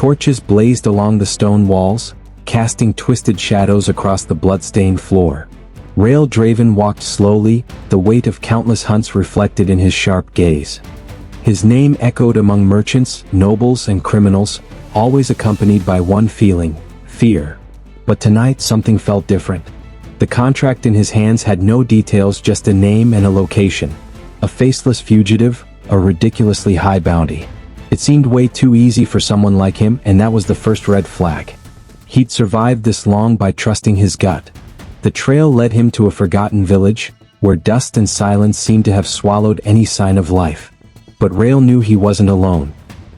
Torches blazed along the stone walls, casting twisted shadows across the blood-stained floor. Rael Draven walked slowly, the weight of countless hunts reflected in his sharp gaze. His name echoed among merchants, nobles, and criminals, always accompanied by one feeling: fear. But tonight something felt different. The contract in his hands had no details, just a name and a location. A faceless fugitive, a ridiculously high bounty. It seemed way too easy for someone like him, and that was the first red flag. He'd survived this long by trusting his gut. The trail led him to a forgotten village, where dust and silence seemed to have swallowed any sign of life. But Rael knew he wasn't alone.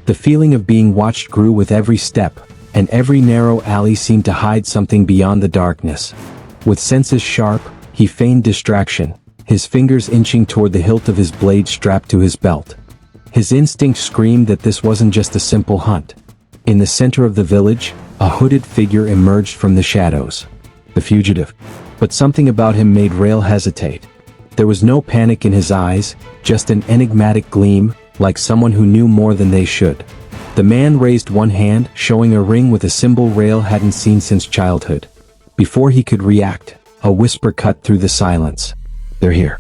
The feeling of being watched grew with every step, and every narrow alley seemed to hide something beyond the darkness. With senses sharp, he feigned distraction, his fingers inching toward the hilt of his blade strapped to his belt. His instinct screamed that this wasn't just a simple hunt. In the center of the village, a hooded figure emerged from the shadows. The fugitive. But something about him made Rael hesitate. There was no panic in his eyes, just an enigmatic gleam, like someone who knew more than they should. The man raised one hand, showing a ring with a symbol Rael hadn't seen since childhood. Before he could react, a whisper cut through the silence. "They're here."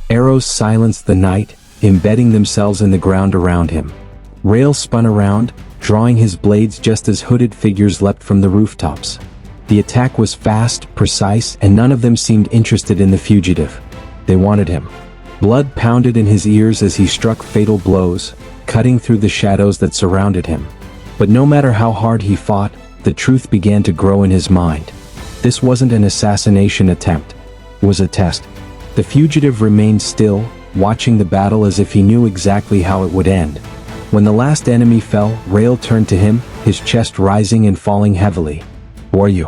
Arrows silenced the night, embedding themselves in the ground around him. Rael spun around, drawing his blades just as hooded figures leapt from the rooftops. The attack was fast, precise, and none of them seemed interested in the fugitive. They wanted him. Blood pounded in his ears as he struck fatal blows, cutting through the shadows that surrounded him. But no matter how hard he fought, the truth began to grow in his mind. This wasn't an assassination attempt. It was a test. The fugitive remained still, watching the battle as if he knew exactly how it would end. When the last enemy fell, Rael turned to him, his chest rising and falling heavily. "Who are you?"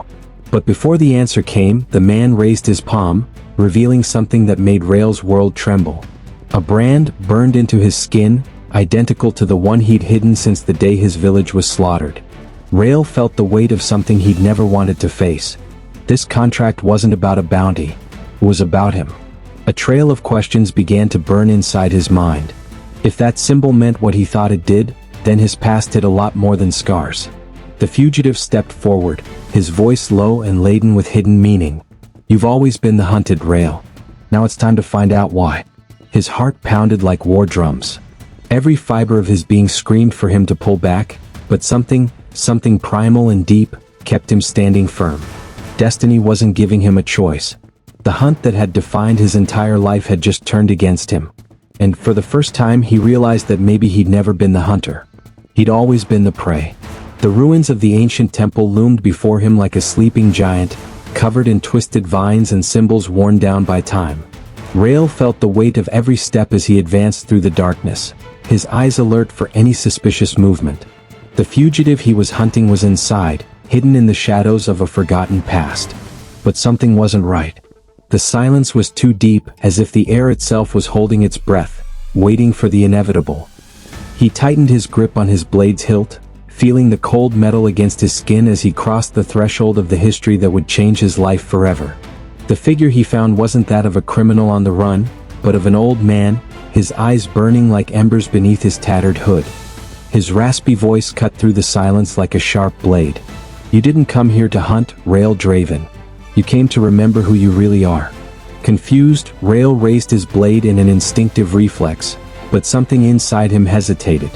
But before the answer came, the man raised his palm, revealing something that made Rael's world tremble. A brand burned into his skin, identical to the one he'd hidden since the day his village was slaughtered. Rael felt the weight of something he'd never wanted to face. This contract wasn't about a bounty. It was about him. A trail of questions began to burn inside his mind. If that symbol meant what he thought it did, then his past hid a lot more than scars. The fugitive stepped forward, his voice low and laden with hidden meaning. "You've always been the hunted, Rael. Now it's time to find out why." His heart pounded like war drums. Every fiber of his being screamed for him to pull back, but something primal and deep, kept him standing firm. Destiny wasn't giving him a choice. The hunt that had defined his entire life had just turned against him. And for the first time he realized that maybe he'd never been the hunter. He'd always been the prey. The ruins of the ancient temple loomed before him like a sleeping giant, covered in twisted vines and symbols worn down by time. Rael felt the weight of every step as he advanced through the darkness, his eyes alert for any suspicious movement. The fugitive he was hunting was inside, hidden in the shadows of a forgotten past. But something wasn't right. The silence was too deep, as if the air itself was holding its breath, waiting for the inevitable. He tightened his grip on his blade's hilt, feeling the cold metal against his skin as he crossed the threshold of the history that would change his life forever. The figure he found wasn't that of a criminal on the run, but of an old man, his eyes burning like embers beneath his tattered hood. His raspy voice cut through the silence like a sharp blade. "You didn't come here to hunt, Rael Draven. You came to remember who you really are." Confused, Rael raised his blade in an instinctive reflex, but something inside him hesitated.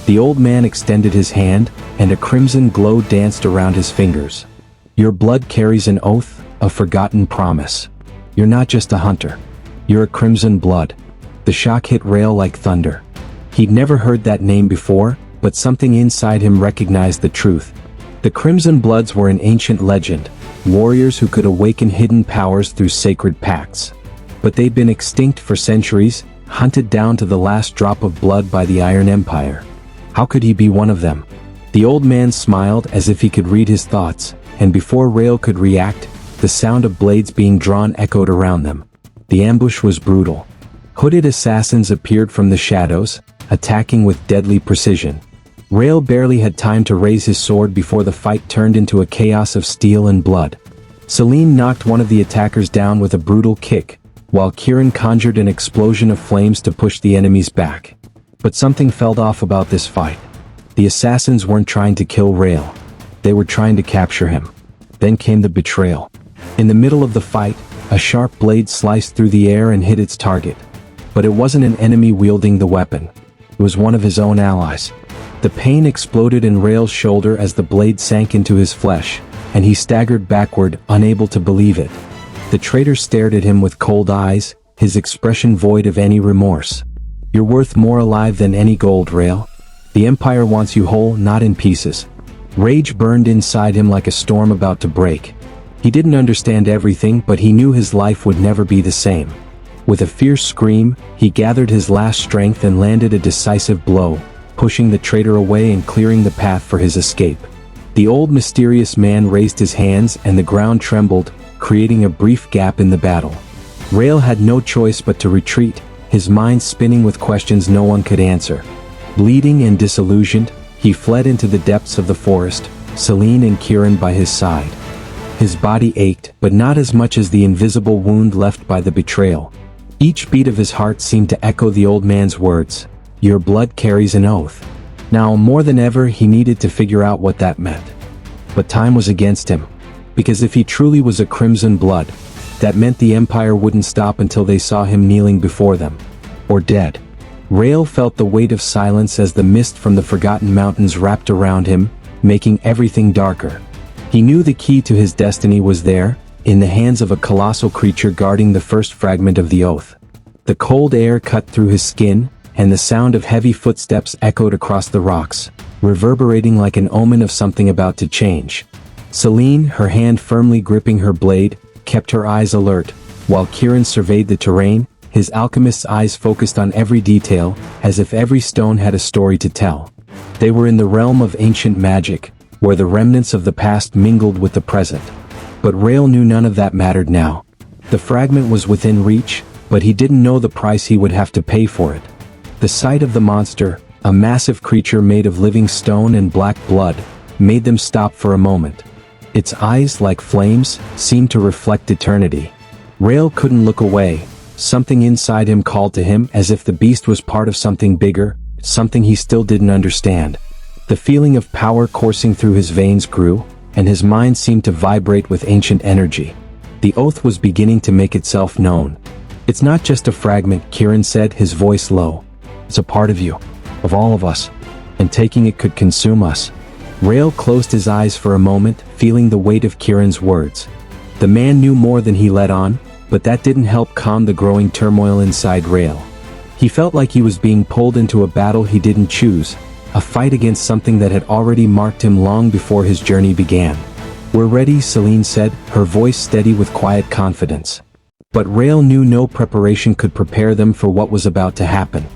The old man extended his hand, and a crimson glow danced around his fingers. "Your blood carries an oath, a forgotten promise. You're not just a hunter. You're a crimson blood." The shock hit Rael like thunder. He'd never heard that name before, but something inside him recognized the truth. The Crimson Bloods were an ancient legend, warriors who could awaken hidden powers through sacred pacts. But they'd been extinct for centuries, hunted down to the last drop of blood by the Iron Empire. How could he be one of them? The old man smiled as if he could read his thoughts, and before Rael could react, the sound of blades being drawn echoed around them. The ambush was brutal. Hooded assassins appeared from the shadows, attacking with deadly precision. Rael barely had time to raise his sword before the fight turned into a chaos of steel and blood. Celine knocked one of the attackers down with a brutal kick, while Kieran conjured an explosion of flames to push the enemies back. But something felt off about this fight. The assassins weren't trying to kill Rael. They were trying to capture him. Then came the betrayal. In the middle of the fight, a sharp blade sliced through the air and hit its target. But it wasn't an enemy wielding the weapon. It was one of his own allies. The pain exploded in Rael's shoulder as the blade sank into his flesh, and he staggered backward, unable to believe it. The traitor stared at him with cold eyes, his expression void of any remorse. "You're worth more alive than any gold, Rael. The Empire wants you whole, not in pieces." Rage burned inside him like a storm about to break. He didn't understand everything, but he knew his life would never be the same. With a fierce scream, he gathered his last strength and landed a decisive blow, pushing the traitor away and clearing the path for his escape. The old mysterious man raised his hands and the ground trembled, creating a brief gap in the battle. Rael had no choice but to retreat, his mind spinning with questions no one could answer. Bleeding and disillusioned, he fled into the depths of the forest, Selene and Kirin by his side. His body ached, but not as much as the invisible wound left by the betrayal. Each beat of his heart seemed to echo the old man's words, "Your blood carries an oath." Now, more than ever, he needed to figure out what that meant. But time was against him. Because if he truly was a Crimson Blood, that meant the Empire wouldn't stop until they saw him kneeling before them. Or dead. Rael felt the weight of silence as the mist from the Forgotten Mountains wrapped around him, making everything darker. He knew the key to his destiny was there, in the hands of a colossal creature guarding the first fragment of the oath. The cold air cut through his skin, and the sound of heavy footsteps echoed across the rocks, reverberating like an omen of something about to change. Selene, her hand firmly gripping her blade, kept her eyes alert, while Kirin surveyed the terrain, his alchemist's eyes focused on every detail, as if every stone had a story to tell. They were in the realm of ancient magic, where the remnants of the past mingled with the present. But Rael knew none of that mattered now. The fragment was within reach, but he didn't know the price he would have to pay for it. The sight of the monster, a massive creature made of living stone and black blood, made them stop for a moment. Its eyes, like flames, seemed to reflect eternity. Rael couldn't look away. Something inside him called to him as if the beast was part of something bigger, something he still didn't understand. The feeling of power coursing through his veins grew, and his mind seemed to vibrate with ancient energy. The oath was beginning to make itself known. "It's not just a fragment," Kirin said, his voice low. "It's a part of you, of all of us, and taking it could consume us." Rael closed his eyes for a moment, feeling the weight of Kirin's words. The man knew more than he let on, but that didn't help calm the growing turmoil inside Rael. He felt like he was being pulled into a battle he didn't choose, a fight against something that had already marked him long before his journey began. "We're ready," Selene said, her voice steady with quiet confidence. But Rael knew no preparation could prepare them for what was about to happen.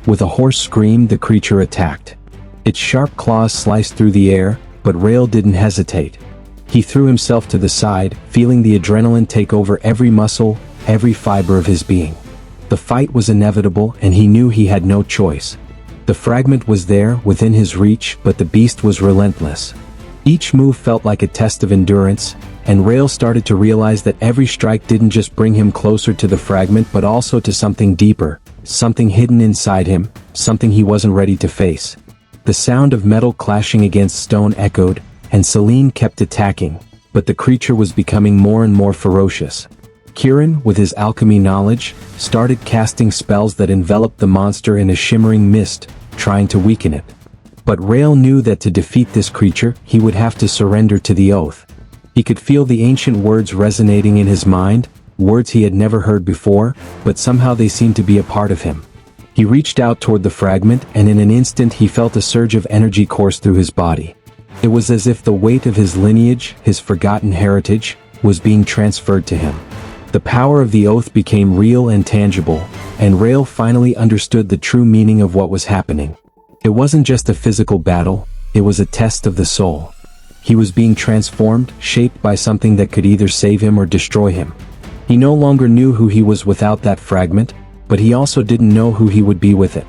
With a hoarse scream, the creature attacked. Its sharp claws sliced through the air, but Rael didn't hesitate. He threw himself to the side, feeling the adrenaline take over every muscle, every fiber of his being. The fight was inevitable, and he knew he had no choice. The fragment was there, within his reach, but the beast was relentless. Each move felt like a test of endurance, and Rael started to realize that every strike didn't just bring him closer to the fragment but also to something deeper, something hidden inside him, something he wasn't ready to face. The sound of metal clashing against stone echoed, and Selene kept attacking, but the creature was becoming more and more ferocious. Kirin, with his alchemy knowledge, started casting spells that enveloped the monster in a shimmering mist, trying to weaken it. But Rael knew that to defeat this creature, he would have to surrender to the oath. He could feel the ancient words resonating in his mind, words he had never heard before, but somehow they seemed to be a part of him. He reached out toward the fragment, and in an instant he felt a surge of energy course through his body. It was as if the weight of his lineage, his forgotten heritage, was being transferred to him. The power of the oath became real and tangible, and Rael finally understood the true meaning of what was happening. It wasn't just a physical battle, it was a test of the soul. He was being transformed, shaped by something that could either save him or destroy him. He no longer knew who he was without that fragment, but he also didn't know who he would be with it.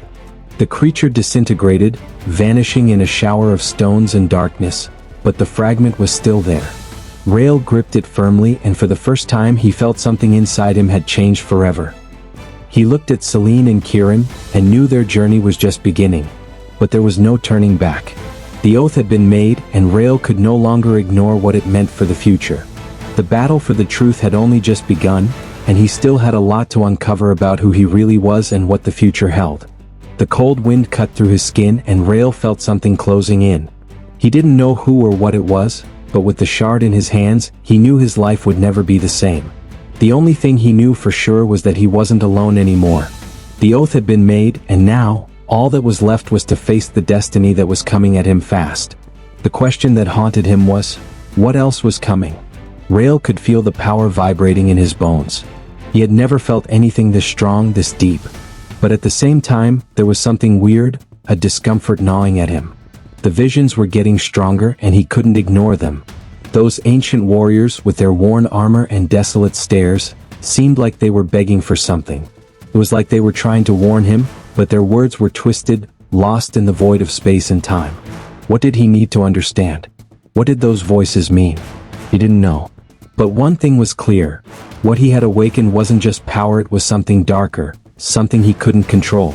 The creature disintegrated, vanishing in a shower of stones and darkness, but the fragment was still there. Rael gripped it firmly, and for the first time he felt something inside him had changed forever. He looked at Selene and Kirin, and knew their journey was just beginning. But there was no turning back. The oath had been made, and Rael could no longer ignore what it meant for the future. The battle for the truth had only just begun, and he still had a lot to uncover about who he really was and what the future held. The cold wind cut through his skin, and Rael felt something closing in. He didn't know who or what it was, but with the shard in his hands, he knew his life would never be the same. The only thing he knew for sure was that he wasn't alone anymore. The oath had been made, and now, all that was left was to face the destiny that was coming at him fast. The question that haunted him was, what else was coming? Rael could feel the power vibrating in his bones. He had never felt anything this strong, this deep. But at the same time, there was something weird, a discomfort gnawing at him. The visions were getting stronger, and he couldn't ignore them. Those ancient warriors, with their worn armor and desolate stares, seemed like they were begging for something. It was like they were trying to warn him, but their words were twisted, lost in the void of space and time. What did he need to understand? What did those voices mean? He didn't know. But one thing was clear. What he had awakened wasn't just power, it was something darker, something he couldn't control.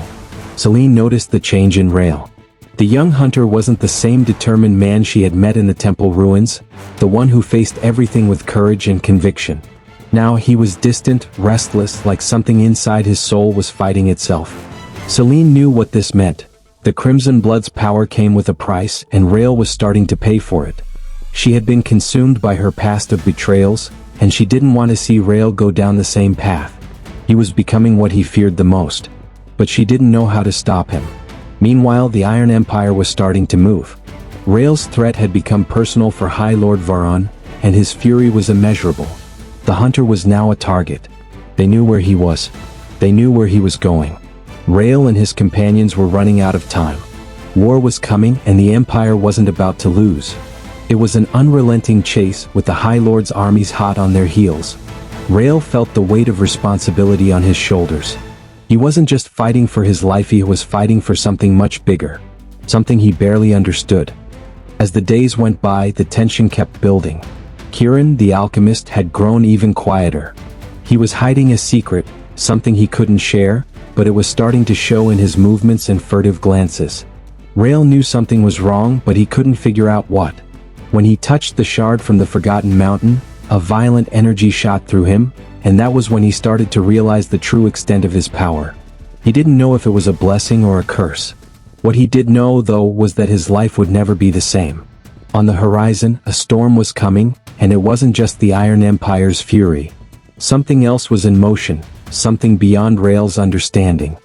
Selene noticed the change in Rael. The young hunter wasn't the same determined man she had met in the temple ruins, the one who faced everything with courage and conviction. Now he was distant, restless, like something inside his soul was fighting itself. Selene knew what this meant. The Crimson Blood's power came with a price, and Rael was starting to pay for it. She had been consumed by her past of betrayals, and she didn't want to see Rael go down the same path. He was becoming what he feared the most. But she didn't know how to stop him. Meanwhile, the Iron Empire was starting to move. Rael's threat had become personal for High Lord Varon, and his fury was immeasurable. The hunter was now a target. They knew where he was. They knew where he was going. Rael and his companions were running out of time. War was coming, and the Empire wasn't about to lose. It was an unrelenting chase, with the High Lord's armies hot on their heels. Rael felt the weight of responsibility on his shoulders. He wasn't just fighting for his life, he was fighting for something much bigger. Something he barely understood. As the days went by, the tension kept building. Kiran, the alchemist, had grown even quieter. He was hiding a secret, something he couldn't share, but it was starting to show in his movements and furtive glances. Rael knew something was wrong, but he couldn't figure out what. When he touched the shard from the Forgotten Mountain, a violent energy shot through him, and that was when he started to realize the true extent of his power. He didn't know if it was a blessing or a curse. What he did know, though, was that his life would never be the same. On the horizon, a storm was coming, and it wasn't just the Iron Empire's fury. Something else was in motion, something beyond Rael's understanding.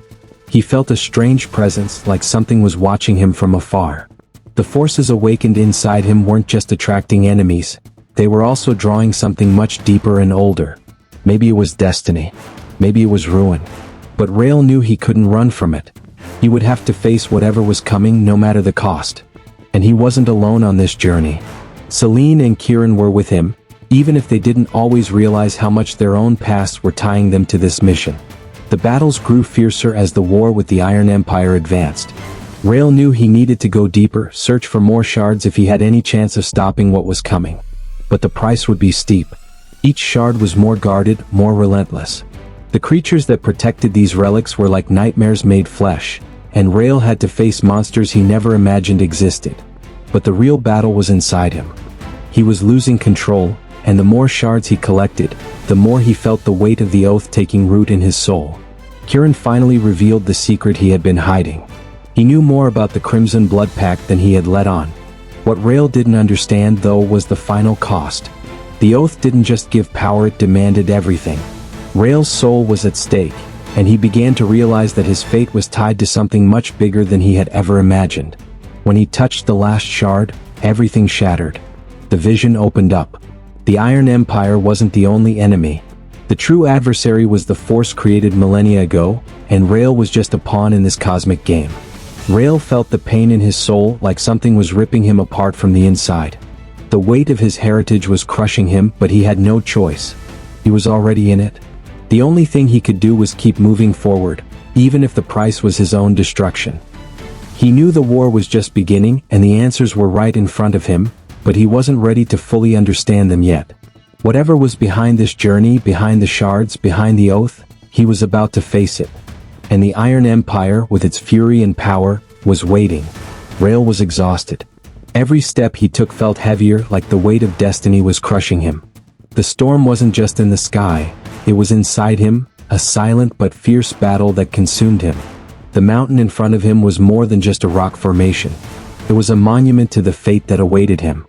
He felt a strange presence, like something was watching him from afar. The forces awakened inside him weren't just attracting enemies, they were also drawing something much deeper and older. Maybe it was destiny. Maybe it was ruin. But Rael knew he couldn't run from it. He would have to face whatever was coming, no matter the cost. And he wasn't alone on this journey. Selene and Kiran were with him, even if they didn't always realize how much their own pasts were tying them to this mission. The battles grew fiercer as the war with the Iron Empire advanced. Rael knew he needed to go deeper, search for more shards if he had any chance of stopping what was coming. But the price would be steep. Each shard was more guarded, more relentless. The creatures that protected these relics were like nightmares made flesh, and Rael had to face monsters he never imagined existed. But the real battle was inside him. He was losing control, and the more shards he collected, the more he felt the weight of the oath taking root in his soul. Kiran finally revealed the secret he had been hiding. He knew more about the Crimson Blood Pact than he had let on. What Rael didn't understand, though, was the final cost. The oath didn't just give power, it demanded everything. Rael's soul was at stake, and he began to realize that his fate was tied to something much bigger than he had ever imagined. When he touched the last shard, everything shattered. The vision opened up. The Iron Empire wasn't the only enemy. The true adversary was the force created millennia ago, and Rael was just a pawn in this cosmic game. Rael felt the pain in his soul, like something was ripping him apart from the inside. The weight of his heritage was crushing him, but he had no choice. He was already in it. The only thing he could do was keep moving forward, even if the price was his own destruction. He knew the war was just beginning, and the answers were right in front of him, but he wasn't ready to fully understand them yet. Whatever was behind this journey, behind the shards, behind the oath, he was about to face it. And the Iron Empire, with its fury and power, was waiting. Rael was exhausted. Every step he took felt heavier, like the weight of destiny was crushing him. The storm wasn't just in the sky, it was inside him, a silent but fierce battle that consumed him. The mountain in front of him was more than just a rock formation. It was a monument to the fate that awaited him.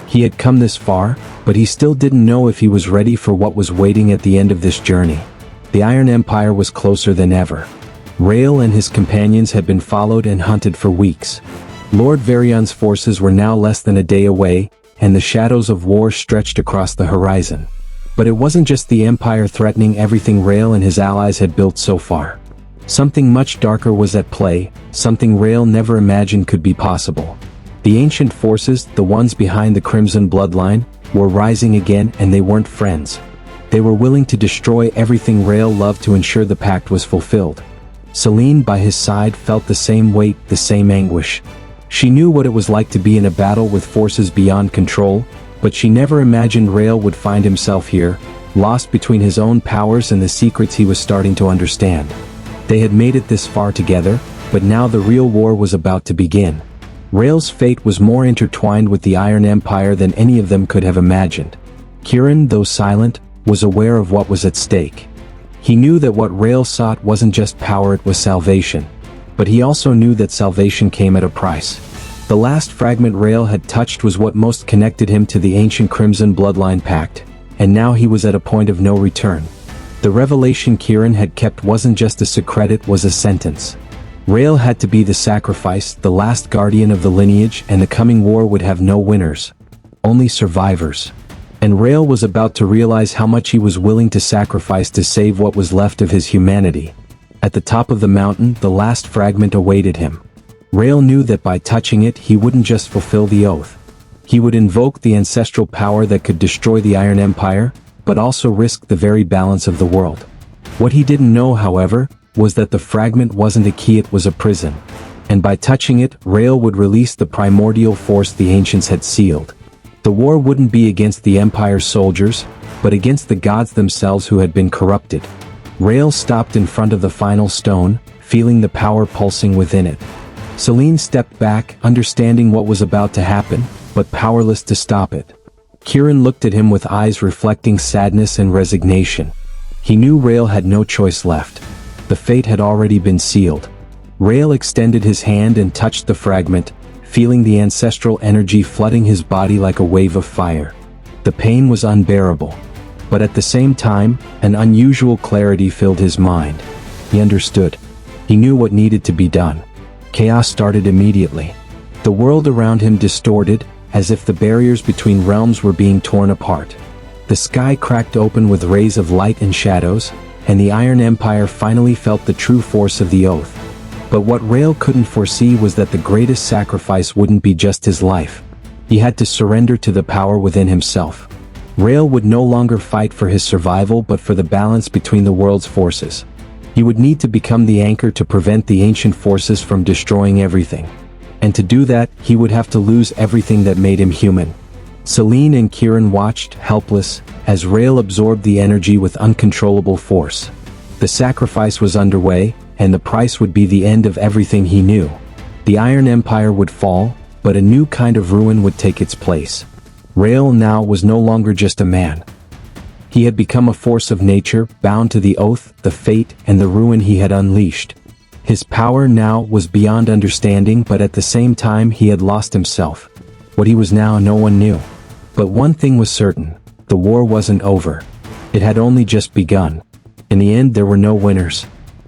He had come this far, but he still didn't know if he was ready for what was waiting at the end of this journey. The Iron Empire was closer than ever. Rael and his companions had been followed and hunted for weeks. Lord Varian's forces were now less than a day away, and the shadows of war stretched across the horizon. But it wasn't just the Empire threatening everything Rael and his allies had built so far. Something much darker was at play, something Rael never imagined could be possible. The ancient forces, the ones behind the Crimson Bloodline, were rising again, and they weren't friends. They were willing to destroy everything Rael loved to ensure the pact was fulfilled. Selene by his side felt the same weight, the same anguish. She knew what it was like to be in a battle with forces beyond control, but she never imagined Rael would find himself here, lost between his own powers and the secrets he was starting to understand. They had made it this far together, but now the real war was about to begin. Rael's fate was more intertwined with the Iron Empire than any of them could have imagined. Kirin, though silent, was aware of what was at stake. He knew that what Rael sought wasn't just power, it was salvation. But he also knew that salvation came at a price. The last fragment Rael had touched was what most connected him to the ancient Crimson Bloodline Pact, and now he was at a point of no return. The revelation Kirin had kept wasn't just a secret, it was a sentence. Rael had to be the sacrifice, the last guardian of the lineage, and the coming war would have no winners. Only survivors. And Rael was about to realize how much he was willing to sacrifice to save what was left of his humanity. At the top of the mountain, the last fragment awaited him. Rael knew that by touching it, he wouldn't just fulfill the oath. He would invoke the ancestral power that could destroy the Iron Empire, but also risk the very balance of the world. What he didn't know, however, was that the fragment wasn't a key, it was a prison. And by touching it, Rael would release the primordial force the ancients had sealed. The war wouldn't be against the Empire's soldiers, but against the gods themselves who had been corrupted. Rael stopped in front of the final stone, feeling the power pulsing within it. Selene stepped back, understanding what was about to happen, but powerless to stop it. Kirin looked at him with eyes reflecting sadness and resignation. He knew Rael had no choice left. The fate had already been sealed. Rael extended his hand and touched the fragment, feeling the ancestral energy flooding his body like a wave of fire. The pain was unbearable. But at the same time, an unusual clarity filled his mind. He understood. He knew what needed to be done. Chaos started immediately. The world around him distorted, as if the barriers between realms were being torn apart. The sky cracked open with rays of light and shadows, and the Iron Empire finally felt the true force of the oath. But what Rael couldn't foresee was that the greatest sacrifice wouldn't be just his life. He had to surrender to the power within himself. Rael would no longer fight for his survival but for the balance between the world's forces. He would need to become the anchor to prevent the ancient forces from destroying everything. And to do that, he would have to lose everything that made him human. Selene and Kirin watched, helpless, as Rael absorbed the energy with uncontrollable force. The sacrifice was underway, and the price would be the end of everything he knew. The Iron Empire would fall, but a new kind of ruin would take its place. Rael now was no longer just a man. He had become a force of nature, bound to the oath, the fate, and the ruin he had unleashed. His power now was beyond understanding, but at the same time he had lost himself. What he was now no one knew. But one thing was certain, the war wasn't over. It had only just begun. In the end there were no winners.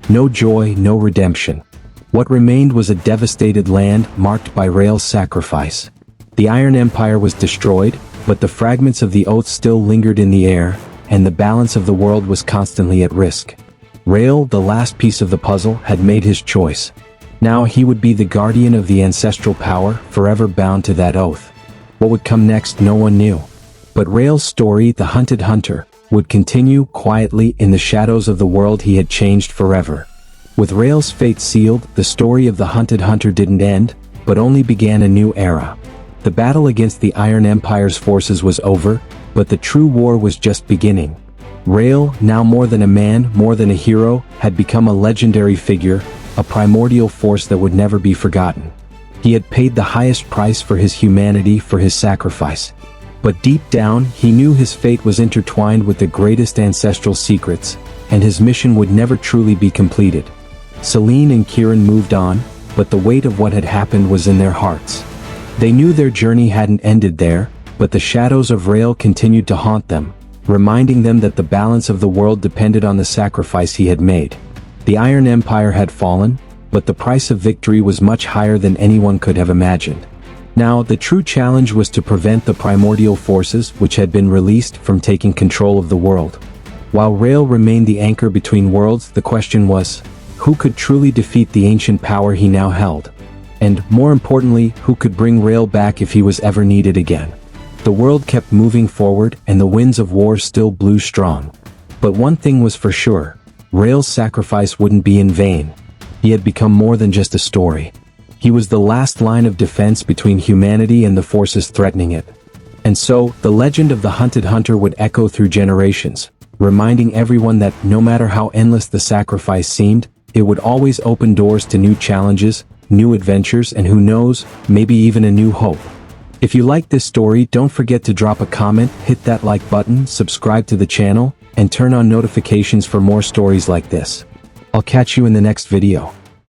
No joy, no redemption. What remained was a devastated land marked by Rael's sacrifice. The Iron Empire was destroyed, but the fragments of the oath still lingered in the air, and the balance of the world was constantly at risk. Rael, the last piece of the puzzle, had made his choice. Now he would be the guardian of the ancestral power, forever bound to that oath. What would come next no one knew. But Rael's story, the Hunted Hunter, would continue quietly in the shadows of the world he had changed forever. With Rael's fate sealed, the story of the Hunted Hunter didn't end, but only began a new era. The battle against the Iron Empire's forces was over, but the true war was just beginning. Rael, now more than a man, more than a hero, had become a legendary figure, a primordial force that would never be forgotten. He had paid the highest price for his humanity, for his sacrifice. But deep down, he knew his fate was intertwined with the greatest ancestral secrets, and his mission would never truly be completed. Celine and Kieran moved on, but the weight of what had happened was in their hearts. They knew their journey hadn't ended there, but the shadows of Rael continued to haunt them, reminding them that the balance of the world depended on the sacrifice he had made. The Iron Empire had fallen, but the price of victory was much higher than anyone could have imagined. Now, the true challenge was to prevent the primordial forces which had been released from taking control of the world. While Rael remained the anchor between worlds, the question was, who could truly defeat the ancient power he now held? And, more importantly, who could bring Rael back if he was ever needed again? The world kept moving forward, and the winds of war still blew strong. But one thing was for sure, Rael's sacrifice wouldn't be in vain. He had become more than just a story. He was the last line of defense between humanity and the forces threatening it. And so, the legend of the Hunted Hunter would echo through generations, reminding everyone that no matter how endless the sacrifice seemed, it would always open doors to new challenges, new adventures, and who knows, maybe even a new hope. If you like this story, don't forget to drop a comment, hit that like button, subscribe to the channel, and turn on notifications for more stories like this. I'll catch you in the next video.